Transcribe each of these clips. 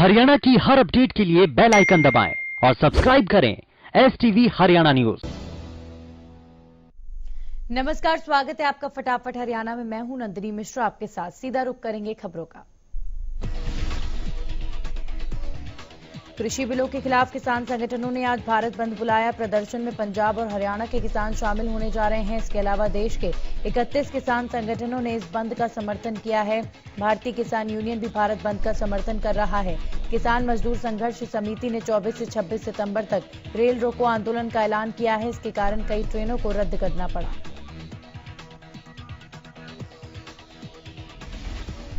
हरियाणा की हर अपडेट के लिए बेल आइकन दबाएं और सब्सक्राइब करें STV हरियाणा न्यूज। नमस्कार, स्वागत है आपका फटाफट हरियाणा में। मैं हूं नंदिनी मिश्रा, आपके साथ सीधा रुख करेंगे खबरों का। कृषि बिलों के खिलाफ किसान संगठनों ने आज भारत बंद बुलाया। प्रदर्शन में पंजाब और हरियाणा के किसान शामिल होने जा रहे हैं। इसके अलावा देश के 31 किसान संगठनों ने इस बंद का समर्थन किया है। भारतीय किसान यूनियन भी भारत बंद का समर्थन कर रहा है। किसान मजदूर संघर्ष समिति ने 24 से 26 सितंबर तक रेल रोको आंदोलन का ऐलान किया है। इसके कारण कई ट्रेनों को रद्द करना पड़ा।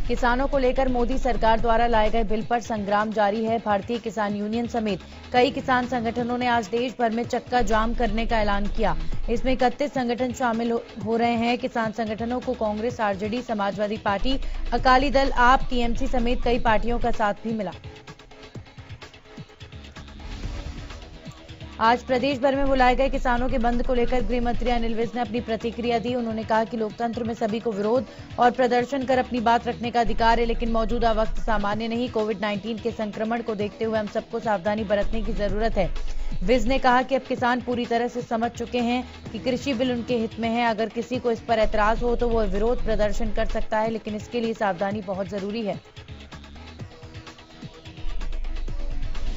किसानों को लेकर मोदी सरकार द्वारा लाए गए बिल पर संग्राम जारी है। भारतीय किसान यूनियन समेत कई किसान संगठनों ने आज देश भर में चक्का जाम करने का ऐलान किया। इसमें 31 संगठन शामिल हो रहे हैं। किसान संगठनों को कांग्रेस, आरजेडी, समाजवादी पार्टी, अकाली दल, आप, टीएमसी समेत कई पार्टियों का साथ भी मिला। आज प्रदेश भर में बुलाए गए किसानों के बंद को लेकर गृह मंत्री अनिल विज ने अपनी प्रतिक्रिया दी। उन्होंने कहा कि लोकतंत्र में सभी को विरोध और प्रदर्शन कर अपनी बात रखने का अधिकार है, लेकिन मौजूदा वक्त सामान्य नहीं। कोविड-19 के संक्रमण को देखते हुए हम सबको सावधानी बरतने की जरूरत है। विज ने कहा कि अब किसान पूरी तरह से समझ चुके हैं कि कृषि बिल उनके हित में है। अगर किसी को इस पर ऐतराज हो तो वो विरोध प्रदर्शन कर सकता है, लेकिन इसके लिए सावधानी बहुत जरूरी है।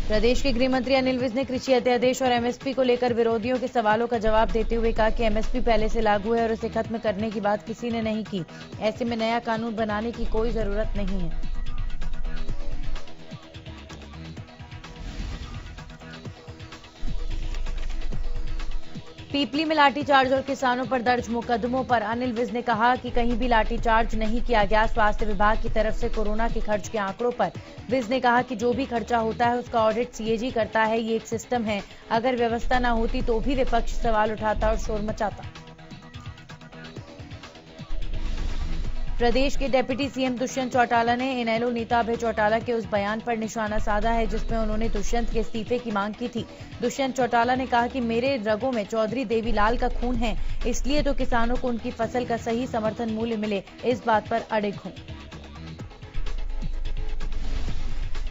प्रदेश के गृह मंत्री अनिल विज ने कृषि अध्यादेश और एमएसपी को लेकर विरोधियों के सवालों का जवाब देते हुए कहा कि एमएसपी पहले से लागू है और इसे खत्म करने की बात किसी ने नहीं की। ऐसे में नया कानून बनाने की कोई जरूरत नहीं है। पीपली में लाठीचार्ज और किसानों पर दर्ज मुकदमों पर अनिल विज ने कहा कि कहीं भी लाठीचार्ज नहीं किया गया। स्वास्थ्य विभाग की तरफ से कोरोना के खर्च के आंकड़ों पर विज ने कहा कि जो भी खर्चा होता है उसका ऑडिट सीएजी करता है। ये एक सिस्टम है। अगर व्यवस्था न होती तो भी विपक्ष सवाल उठाता और शोर मचाता। प्रदेश के डिप्टी सीएम दुष्यंत चौटाला ने इनेलो नेता अभय चौटाला के उस बयान पर निशाना साधा है जिसमें उन्होंने दुष्यंत के इस्तीफे की मांग की थी। दुष्यंत चौटाला ने कहा कि मेरे रगों में चौधरी देवीलाल का खून है, इसलिए तो किसानों को उनकी फसल का सही समर्थन मूल्य मिले, इस बात पर अडिग हूं।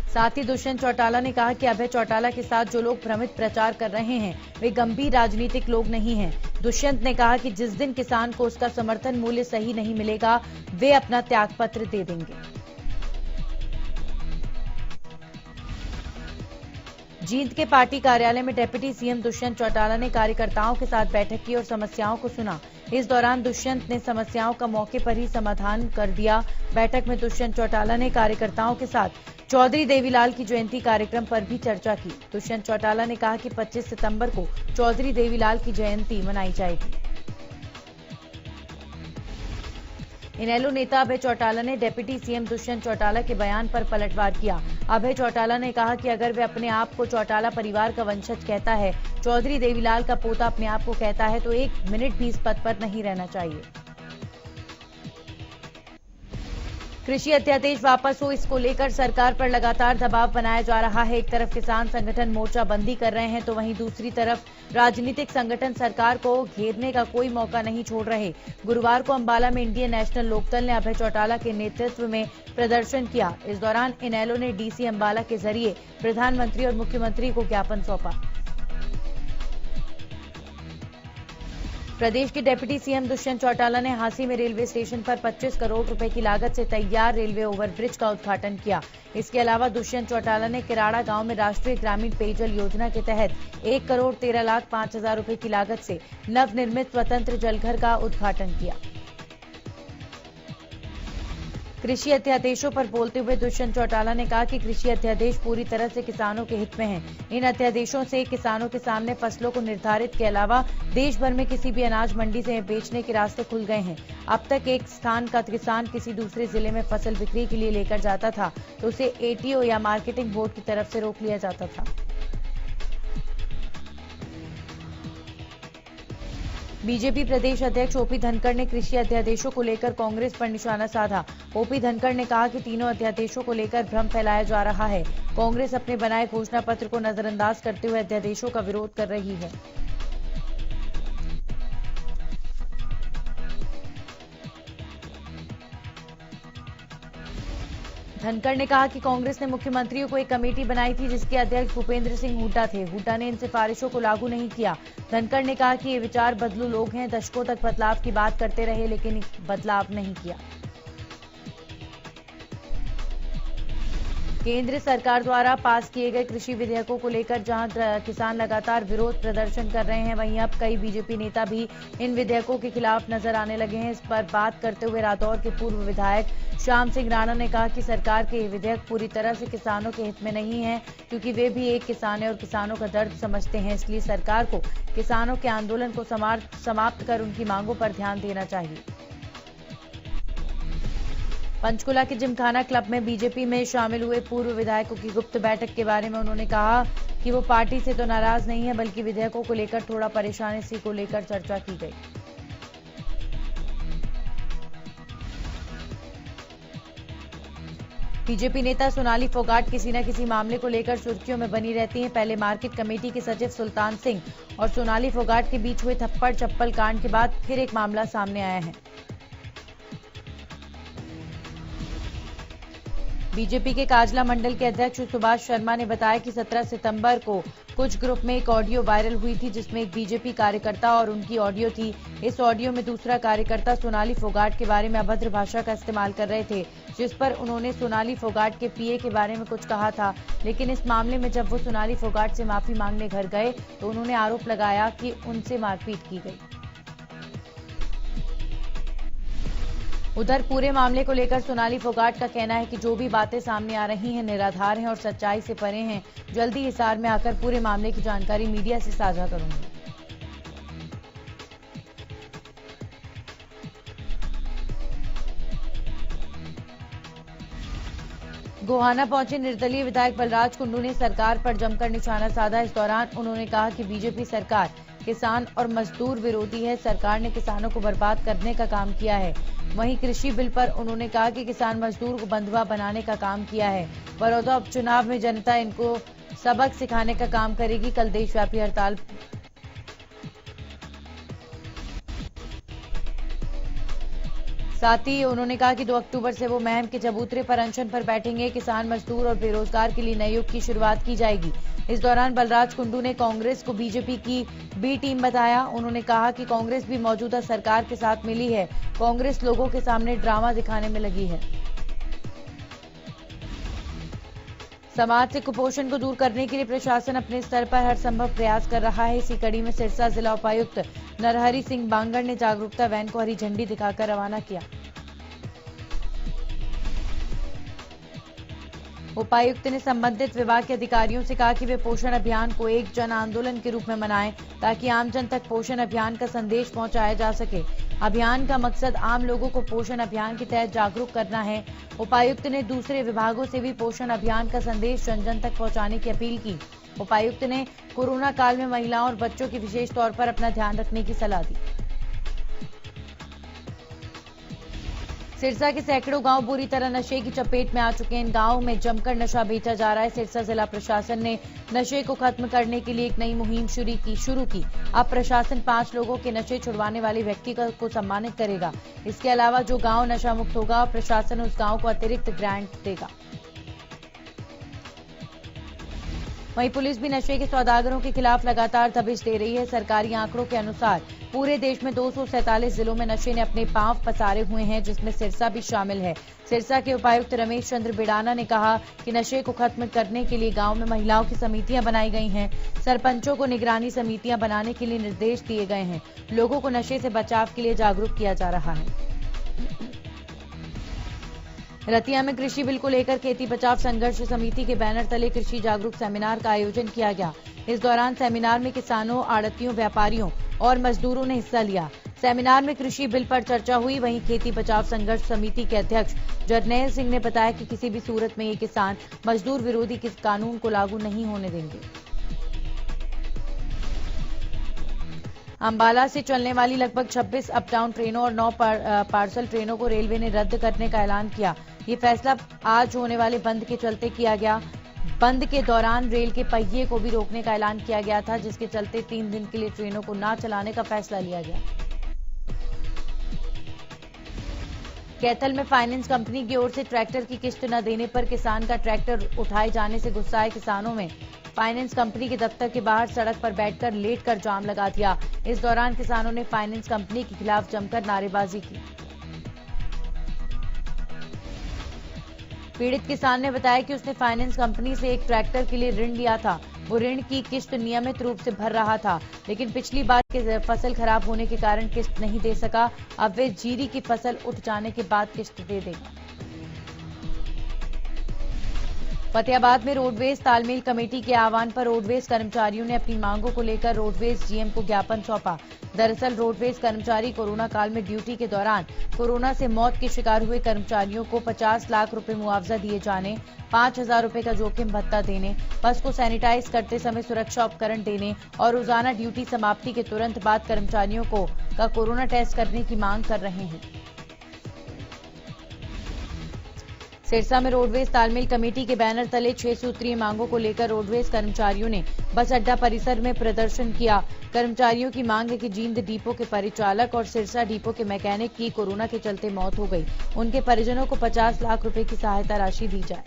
साथ ही दुष्यंत चौटाला ने कहा कि अभय चौटाला के साथ जो लोग भ्रमित प्रचार कर रहे हैं वे गंभीर राजनीतिक लोग नहीं हैं। दुष्यंत ने कहा कि जिस दिन किसान को उसका समर्थन मूल्य सही नहीं मिलेगा वे अपना त्यागपत्र दे देंगे। जींद के पार्टी कार्यालय में डिप्टी सीएम दुष्यंत चौटाला ने कार्यकर्ताओं के साथ बैठक की और समस्याओं को सुना। इस दौरान दुष्यंत ने समस्याओं का मौके पर ही समाधान कर दिया। बैठक में दुष्यंत चौटाला ने कार्यकर्ताओं के साथ चौधरी देवीलाल की जयंती कार्यक्रम पर भी चर्चा की। दुष्यंत चौटाला ने कहा कि 25 सितंबर को चौधरी देवीलाल की जयंती मनाई जाएगी। इनेलो नेता अभय चौटाला ने डिप्टी सीएम दुष्यंत चौटाला के बयान पर पलटवार किया। अभय चौटाला ने कहा कि अगर वे अपने आप को चौटाला परिवार का वंशज कहता है, चौधरी देवीलाल का पोता अपने आप को कहता है, तो एक मिनट भी इस पद पर नहीं रहना चाहिए। कृषि अध्यादेश वापस हो, इसको लेकर सरकार पर लगातार दबाव बनाया जा रहा है। एक तरफ किसान संगठन मोर्चाबंदी कर रहे हैं तो वहीं दूसरी तरफ राजनीतिक संगठन सरकार को घेरने का कोई मौका नहीं छोड़ रहे। गुरुवार को अंबाला में इंडियन नेशनल लोकदल ने अभय चौटाला के नेतृत्व में प्रदर्शन किया। इस दौरान इनेलो ने डीसी अंबाला के जरिए प्रधानमंत्री और मुख्यमंत्री को ज्ञापन सौंपा। प्रदेश के डिप्टी सीएम दुष्यंत चौटाला ने हांसी में रेलवे स्टेशन पर 25 करोड़ रुपए की लागत से तैयार रेलवे ओवरब्रिज का उद्घाटन किया। इसके अलावा दुष्यंत चौटाला ने किराड़ा गांव में राष्ट्रीय ग्रामीण पेयजल योजना के तहत 1,13,05,000 रुपए की लागत से नवनिर्मित स्वतंत्र जलघर का उद्घाटन किया। कृषि अध्यादेशों पर बोलते हुए दुष्यंत चौटाला ने कहा कि कृषि अध्यादेश पूरी तरह से किसानों के हित में है। इन अध्यादेशों से किसानों के सामने फसलों को निर्धारित के अलावा देश भर में किसी भी अनाज मंडी से बेचने के रास्ते खुल गए हैं। अब तक एक स्थान का किसान किसी दूसरे जिले में फसल बिक्री के लिए लेकर जाता था तो उसे एटीओ या मार्केटिंग बोर्ड की तरफ से रोक लिया जाता था। बीजेपी प्रदेश अध्यक्ष ओपी धनखड़ ने कृषि अध्यादेशों को लेकर कांग्रेस पर निशाना साधा। ओपी धनखड़ ने कहा कि तीनों अध्यादेशों को लेकर भ्रम फैलाया जा रहा है। कांग्रेस अपने बनाए घोषणा पत्र को नजरअंदाज करते हुए अध्यादेशों का विरोध कर रही है। धनखड़ ने कहा कि कांग्रेस ने मुख्यमंत्रियों को एक कमेटी बनाई थी जिसके अध्यक्ष भूपेंद्र सिंह हुड्डा थे। हुड्डा ने इन सिफारिशों को लागू नहीं किया। धनखड़ ने कहा कि ये विचार बदलू लोग हैं, दशकों तक बदलाव की बात करते रहे लेकिन बदलाव नहीं किया। केंद्र सरकार द्वारा पास किए गए कृषि विधेयकों को लेकर जहां किसान लगातार विरोध प्रदर्शन कर रहे हैं, वहीं अब कई बीजेपी नेता भी इन विधेयकों के खिलाफ नजर आने लगे हैं। इस पर बात करते हुए रादौर के पूर्व विधायक श्याम सिंह राणा ने कहा कि सरकार के ये विधेयक पूरी तरह से किसानों के हित में नहीं है, क्योंकि वे भी एक किसान है और किसानों का दर्द समझते हैं। इसलिए सरकार को किसानों के आंदोलन को समाप्त कर उनकी मांगों पर ध्यान देना चाहिए। पंचकुला के जिमखाना क्लब में बीजेपी में शामिल हुए पूर्व विधायकों की गुप्त बैठक के बारे में उन्होंने कहा कि वो पार्टी से तो नाराज नहीं है, बल्कि विधेयकों को लेकर थोड़ा परेशान, इसी को लेकर चर्चा की गई। बीजेपी नेता सोनाली फोगाट किसी न किसी मामले को लेकर सुर्खियों में बनी रहती हैं। पहले मार्केट कमेटी के सचिव सुल्तान सिंह और सोनाली फोगाट के बीच हुए थप्पड़ चप्पल कांड के बाद फिर एक मामला सामने आया है। बीजेपी के काजला मंडल के अध्यक्ष सुभाष शर्मा ने बताया कि 17 सितंबर को कुछ ग्रुप में एक ऑडियो वायरल हुई थी जिसमें एक बीजेपी कार्यकर्ता और उनकी ऑडियो थी। इस ऑडियो में दूसरा कार्यकर्ता सोनाली फोगाट के बारे में अभद्र भाषा का इस्तेमाल कर रहे थे, जिस पर उन्होंने सोनाली फोगाट के पीए के बारे में कुछ कहा था। लेकिन इस मामले में जब वो सोनाली फोगाट से माफी मांगने घर गए तो उन्होंने आरोप लगाया कि उनसे मारपीट की गई। उधर पूरे मामले को लेकर सोनाली फोगाट का कहना है कि जो भी बातें सामने आ रही हैं निराधार हैं और सच्चाई से परे हैं। जल्दी हिसार में आकर पूरे मामले की जानकारी मीडिया से साझा करूंगी। गोहाना पहुंचे निर्दलीय विधायक बलराज कुंडू ने सरकार पर जमकर निशाना साधा। इस दौरान उन्होंने कहा कि बीजेपी सरकार किसान और मजदूर विरोधी है। सरकार ने किसानों को बर्बाद करने का काम किया है। वहीं कृषि बिल पर उन्होंने कहा कि किसान मजदूर को बंधुआ बनाने का काम किया है। बड़ौदा उपचुनाव में जनता इनको सबक सिखाने का काम करेगी। कल देशव्यापी हड़ताल साथ ही उन्होंने कहा कि 2 अक्टूबर से वो महम के चबूतरे पर अनशन पर बैठेंगे। किसान मजदूर और बेरोजगार के लिए नए युग की शुरुआत की जाएगी। इस दौरान बलराज कुंडू ने कांग्रेस को बीजेपी की बी टीम बताया। उन्होंने कहा कि कांग्रेस भी मौजूदा सरकार के साथ मिली है। कांग्रेस लोगों के सामने ड्रामा दिखाने में लगी है। समाज से कुपोषण को दूर करने के लिए प्रशासन अपने स्तर पर हर संभव प्रयास कर रहा है। इसी कड़ी में सिरसा जिला उपायुक्त नरहरि सिंह बांगड़ ने जागरूकता वैन को हरी झंडी दिखाकर रवाना किया। उपायुक्त ने संबंधित विभाग के अधिकारियों से कहा कि वे पोषण अभियान को एक जन आंदोलन के रूप में मनाएं, ताकि आमजन तक पोषण अभियान का संदेश पहुंचाया जा सके। अभियान का मकसद आम लोगों को पोषण अभियान के तहत जागरूक करना है। उपायुक्त ने दूसरे विभागों से भी पोषण अभियान का संदेश जन जन तक पहुंचाने की अपील की। उपायुक्त ने कोरोना काल में महिलाओं और बच्चों की विशेष तौर पर अपना ध्यान रखने की सलाह दी। सिरसा के सैकड़ों गांव बुरी तरह नशे की चपेट में आ चुके हैं। इन गांवों में जमकर नशा बेचा जा रहा है। सिरसा जिला प्रशासन ने नशे को खत्म करने के लिए एक नई मुहिम शुरू की। अब प्रशासन 5 लोगों के नशे छुड़वाने वाले व्यक्ति को सम्मानित करेगा। इसके अलावा जो गांव नशा मुक्त होगा, प्रशासन उस गांव को अतिरिक्त ग्रांट देगा। वहीं पुलिस भी नशे के सौदागरों के खिलाफ लगातार दबिश दे रही है। सरकारी आंकड़ों के अनुसार पूरे देश में 247 जिलों में नशे ने अपने पांव पसारे हुए हैं, जिसमें सिरसा भी शामिल है। सिरसा के उपायुक्त रमेश चंद्र बिडाना ने कहा कि नशे को खत्म करने के लिए गांव में महिलाओं की समितियां बनाई गई हैं। सरपंचों को निगरानी समितियां बनाने के लिए निर्देश दिए गए हैं। लोगों को नशे से बचाव के लिए जागरूक किया जा रहा है। रतिया में कृषि बिल को लेकर खेती बचाव संघर्ष समिति के बैनर तले कृषि जागरूक सेमिनार का आयोजन किया गया। इस दौरान सेमिनार में किसानों, आड़तियों, व्यापारियों और मजदूरों ने हिस्सा लिया। सेमिनार में कृषि बिल पर चर्चा हुई। वहीं खेती बचाव संघर्ष समिति के अध्यक्ष जरनैल सिंह ने बताया कि किसी भी सूरत में ये किसान मजदूर विरोधी किस कानून को लागू नहीं होने देंगे। अंबाला से चलने वाली लगभग 26 अप डाउन ट्रेनों और 9 पार्सल ट्रेनों को रेलवे ने रद्द करने का ऐलान किया। ये फैसला आज होने वाले बंद के चलते किया गया। बंद के दौरान रेल के पहिए को भी रोकने का ऐलान किया गया था, जिसके चलते 3 दिन के लिए ट्रेनों को न चलाने का फैसला लिया गया। कैथल में फाइनेंस कंपनी की ओर से ट्रैक्टर की किस्त न देने पर किसान का ट्रैक्टर उठाए जाने से गुस्साए किसानों में फाइनेंस कंपनी के दफ्तर के बाहर सड़क पर बैठकर लेटकर जाम लगा दिया। इस दौरान किसानों ने फाइनेंस कंपनी के खिलाफ जमकर नारेबाजी की। पीड़ित किसान ने बताया कि उसने फाइनेंस कंपनी से एक ट्रैक्टर के लिए ऋण लिया था। वो ऋण की किस्त नियमित रूप से भर रहा था, लेकिन पिछली बार फसल खराब होने के कारण किस्त नहीं दे सका। अब वे जीरी की फसल उठ जाने के बाद किस्त दे देगा। फतेहाबाद में रोडवेज तालमेल कमेटी के आह्वान पर रोडवेज कर्मचारियों ने अपनी मांगों को लेकर रोडवेज जीएम को ज्ञापन सौंपा। दरअसल रोडवेज कर्मचारी कोरोना काल में ड्यूटी के दौरान कोरोना से मौत के शिकार हुए कर्मचारियों को 50 लाख रुपए मुआवजा दिए जाने, 5,000 रुपए का जोखिम भत्ता देने, बस को सैनिटाइज करते समय सुरक्षा उपकरण देने और रोजाना ड्यूटी समाप्ति के तुरंत बाद कर्मचारियों का कोरोना टेस्ट करने की मांग कर रहे हैं। सिरसा में रोडवेज तालमेल कमेटी के बैनर तले 6 सूत्रीय मांगों को लेकर रोडवेज कर्मचारियों ने बस अड्डा परिसर में प्रदर्शन किया। कर्मचारियों की मांग है कि जींद डिपो के परिचालक और सिरसा डिपो के मैकेनिक की कोरोना के चलते मौत हो गई। उनके परिजनों को 50 लाख रुपए की सहायता राशि दी जाए।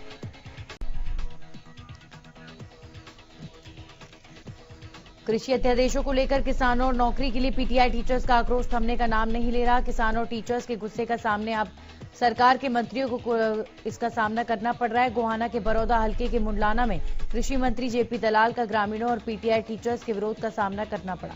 कृषि अध्यादेशों को लेकर किसानों और नौकरी के लिए पीटीआई टीचर्स का आक्रोश थमने का नाम नहीं ले रहा। किसानों और टीचर्स के गुस्से का सामने अब सरकार के मंत्रियों को इसका सामना करना पड़ रहा है। गोहाना के बरौदा हल्के के मुंडलाना में कृषि मंत्री जेपी दलाल का ग्रामीणों और पीटीआई टीचर्स के विरोध का सामना करना पड़ा।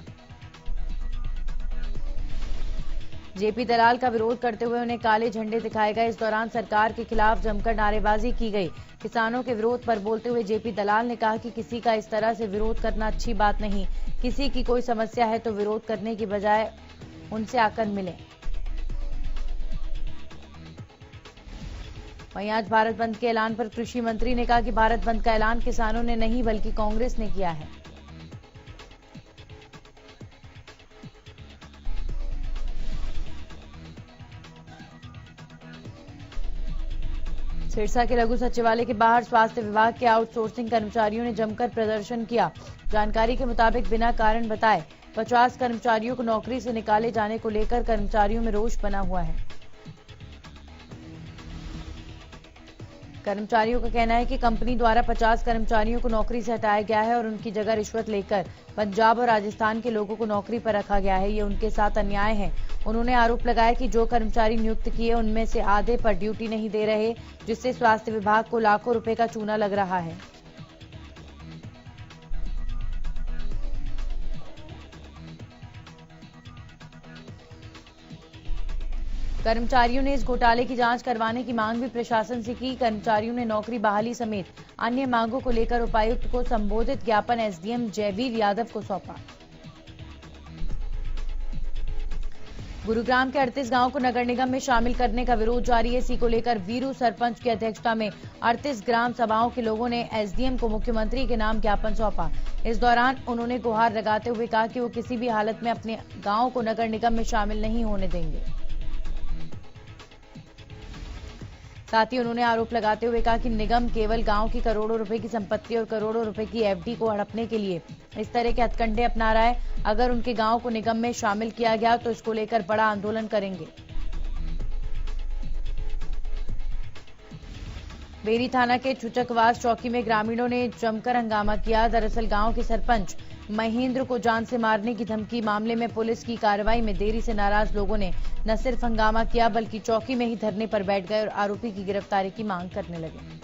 जेपी दलाल का विरोध करते हुए उन्हें काले झंडे दिखाए गए। इस दौरान सरकार के खिलाफ जमकर नारेबाजी की गई। किसानों के विरोध पर बोलते हुए जेपी दलाल ने कहा कि किसी का इस तरह से विरोध करना अच्छी बात नहीं। किसी की कोई समस्या है तो विरोध करने की बजाय उनसे आकर मिलें। वहीं आज भारत बंद के ऐलान पर कृषि मंत्री ने कहा कि भारत बंद का ऐलान किसानों ने नहीं बल्कि कांग्रेस ने किया है। सिरसा के लघु सचिवालय के बाहर स्वास्थ्य विभाग के आउटसोर्सिंग कर्मचारियों ने जमकर प्रदर्शन किया। जानकारी के मुताबिक बिना कारण बताए 50 कर्मचारियों को नौकरी से निकाले जाने को लेकर कर्मचारियों में रोष बना हुआ है। कर्मचारियों का कहना है कि कंपनी द्वारा 50 कर्मचारियों को नौकरी से हटाया गया है और उनकी जगह रिश्वत लेकर पंजाब और राजस्थान के लोगों को नौकरी पर रखा गया है। ये उनके साथ अन्याय है। उन्होंने आरोप लगाया कि जो कर्मचारी नियुक्त किए उनमें से आधे पर ड्यूटी नहीं दे रहे, जिससे स्वास्थ्य विभाग को लाखों रुपए का चूना लग रहा है। कर्मचारियों ने इस घोटाले की जांच करवाने की मांग भी प्रशासन से की। कर्मचारियों ने नौकरी बहाली समेत अन्य मांगों को लेकर उपायुक्त को संबोधित ज्ञापन एसडीएम जयवीर यादव को सौंपा। गुरुग्राम के 38 गांव को नगर निगम में शामिल करने का विरोध जारी है। इसी को लेकर वीरू सरपंच की अध्यक्षता में 38 ग्राम सभाओं के लोगों ने एसडीएम को मुख्यमंत्री के नाम ज्ञापन सौंपा। इस दौरान उन्होंने गुहार लगाते हुए कहा कि वो किसी भी हालत में अपने गांव को नगर निगम में शामिल नहीं होने देंगे। साथ ही उन्होंने आरोप लगाते हुए कहा कि निगम केवल गांव की करोड़ों रुपए की संपत्ति और करोड़ों रुपए की एफडी को हड़पने के लिए इस तरह के हथकंडे अपना रहा है। अगर उनके गांव को निगम में शामिल किया गया तो इसको लेकर बड़ा आंदोलन करेंगे। बेरी थाना के चुचकवास चौकी में ग्रामीणों ने जमकर हंगामा किया। दरअसल गांव के सरपंच महेंद्र को जान से मारने की धमकी मामले में पुलिस की कार्रवाई में देरी से नाराज लोगों ने न सिर्फ हंगामा किया बल्कि चौकी में ही धरने पर बैठ गए और आरोपी की गिरफ्तारी की मांग करने लगे।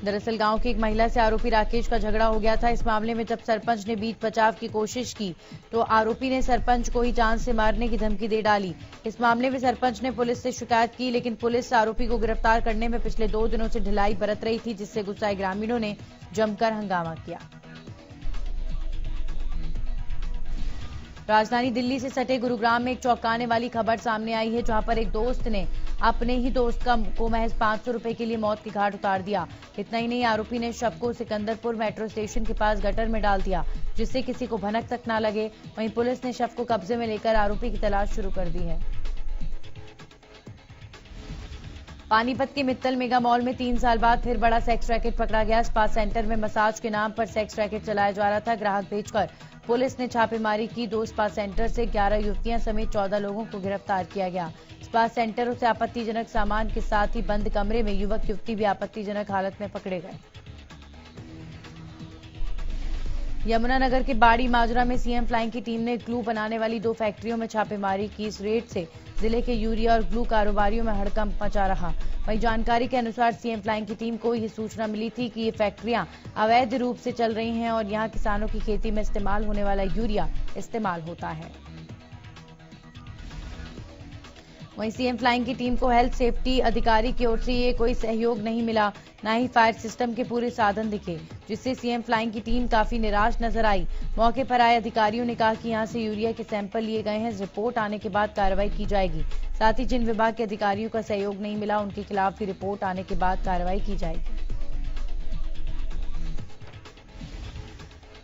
दरअसल गांव की एक महिला से आरोपी राकेश का झगड़ा हो गया था। इस मामले में जब सरपंच ने बीच बचाव की कोशिश की तो आरोपी ने सरपंच को ही जान से मारने की धमकी दे डाली। इस मामले में सरपंच ने पुलिस से शिकायत की, लेकिन पुलिस आरोपी को गिरफ्तार करने में पिछले 2 दिनों से ढिलाई बरत रही थी, जिससे गुस्साए ग्रामीणों ने जमकर हंगामा किया। राजधानी दिल्ली से सटे गुरुग्राम में एक चौंकाने वाली खबर सामने आई है, जहां पर एक दोस्त ने अपने ही दोस्त को महज 500 रुपए के लिए मौत की घाट उतार दिया। इतना ही नहीं, आरोपी ने शव को सिकंदरपुर मेट्रो स्टेशन के पास गटर में डाल दिया, जिससे किसी को भनक तक न लगे। वहीं पुलिस ने शव को कब्जे में लेकर आरोपी की तलाश शुरू कर दी है। पानीपत के मित्तल मेगा मॉल में 3 साल बाद फिर बड़ा सेक्स रैकेट पकड़ा गया। स्पा सेंटर में मसाज के नाम पर सेक्स रैकेट चलाया जा रहा था। ग्राहक भेजकर पुलिस ने छापेमारी की। 2 स्पा सेंटर से 11 युवतियां समेत 14 लोगों को गिरफ्तार किया गया। स्पा सेंटरों से आपत्तिजनक सामान के साथ ही बंद कमरे में युवक युवती भी आपत्तिजनक हालत में पकड़े गए। यमुनानगर के बाड़ी माजरा में सीएम फ्लाइंग की टीम ने ग्लू बनाने वाली 2 फैक्ट्रियों में छापेमारी की। इस रेड से जिले के यूरिया और ग्लू कारोबारियों में हड़कंप मचा रहा। वहीं जानकारी के अनुसार सीएम फ्लाइंग की टीम को यह सूचना मिली थी कि ये फैक्ट्रियां अवैध रूप से चल रही हैं और यहां किसानों की खेती में इस्तेमाल होने वाला यूरिया इस्तेमाल होता है। वहीं सीएम फ्लाइंग की टीम को हेल्थ सेफ्टी अधिकारी की ओर से ये कोई सहयोग नहीं मिला, न ही फायर सिस्टम के पूरे साधन दिखे, जिससे सीएम फ्लाइंग की टीम काफी निराश नजर आई। मौके पर आए अधिकारियों ने कहा कि यहां से यूरिया के सैंपल लिए गए हैं, रिपोर्ट आने के बाद कार्रवाई की जाएगी। साथ ही जिन विभाग के अधिकारियों का सहयोग नहीं मिला उनके खिलाफ भी रिपोर्ट आने के बाद कार्रवाई की जाएगी।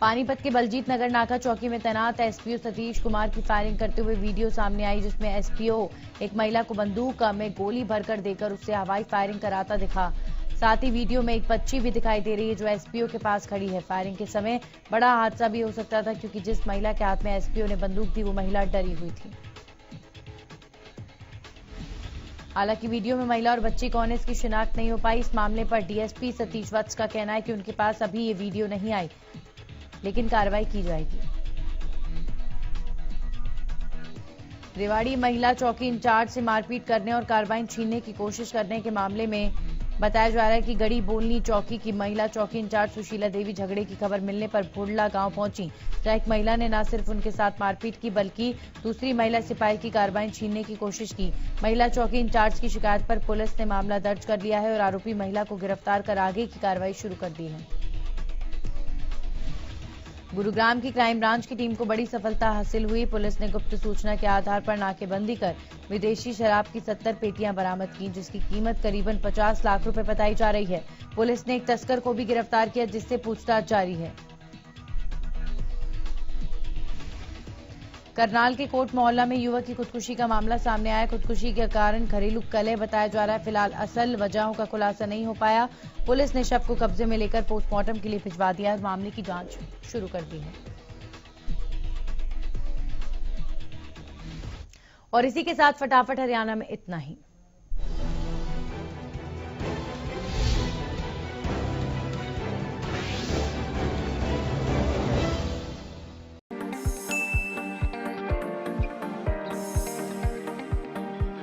पानीपत के बलजीत नगर नाका चौकी में तैनात एसपीओ सतीश कुमार की फायरिंग करते हुए वीडियो सामने आई, जिसमें एसपीओ एक महिला को बंदूक में गोली भरकर देकर उससे हवाई फायरिंग कराता दिखा। साथ ही वीडियो में एक बच्ची भी दिखाई दे रही है जो एसपीओ के पास खड़ी है। फायरिंग के समय बड़ा हादसा भी हो सकता था, क्योंकि जिस महिला के हाथ में एसपीओ ने बंदूक दी वो महिला डरी हुई थी। हालांकि वीडियो में महिला और बच्ची कौन है इसकी शिनाख्त नहीं हो पाई। इस मामले पर डीएसपी सतीश वत्स का कहना है कि उनके पास अभी ये वीडियो नहीं आई, लेकिन कार्रवाई की जाएगी। रेवाड़ी महिला चौकी इंचार्ज से मारपीट करने और कार्बाइन छीनने की कोशिश करने के मामले में बताया जा रहा है कि गड़ी बोलनी चौकी की महिला चौकी इंचार्ज सुशीला देवी झगड़े की खबर मिलने पर भुड़ला गांव पहुंची, जहां एक महिला ने न सिर्फ उनके साथ मारपीट की बल्कि दूसरी महिला सिपाही की कार्बाइन छीनने की कोशिश की। महिला चौकी इंचार्ज की शिकायत पर पुलिस ने मामला दर्ज कर लिया है और आरोपी महिला को गिरफ्तार कर आगे की कार्रवाई शुरू कर दी है। गुरुग्राम की क्राइम ब्रांच की टीम को बड़ी सफलता हासिल हुई। पुलिस ने गुप्त सूचना के आधार पर नाकेबंदी कर विदेशी शराब की 70 पेटियां बरामद की, जिसकी कीमत करीबन 50 लाख रुपए बताई जा रही है। पुलिस ने एक तस्कर को भी गिरफ्तार किया, जिससे पूछताछ जारी है। करनाल के कोट मोहल्ला में युवक की खुदकुशी का मामला सामने आया। खुदकुशी के कारण घरेलू कलह बताया जा रहा है। फिलहाल असल वजहों का खुलासा नहीं हो पाया। पुलिस ने शव को कब्जे में लेकर पोस्टमार्टम के लिए भिजवा दिया और मामले की जांच शुरू कर दी है। और इसी के साथ फटाफट हरियाणा में इतना ही।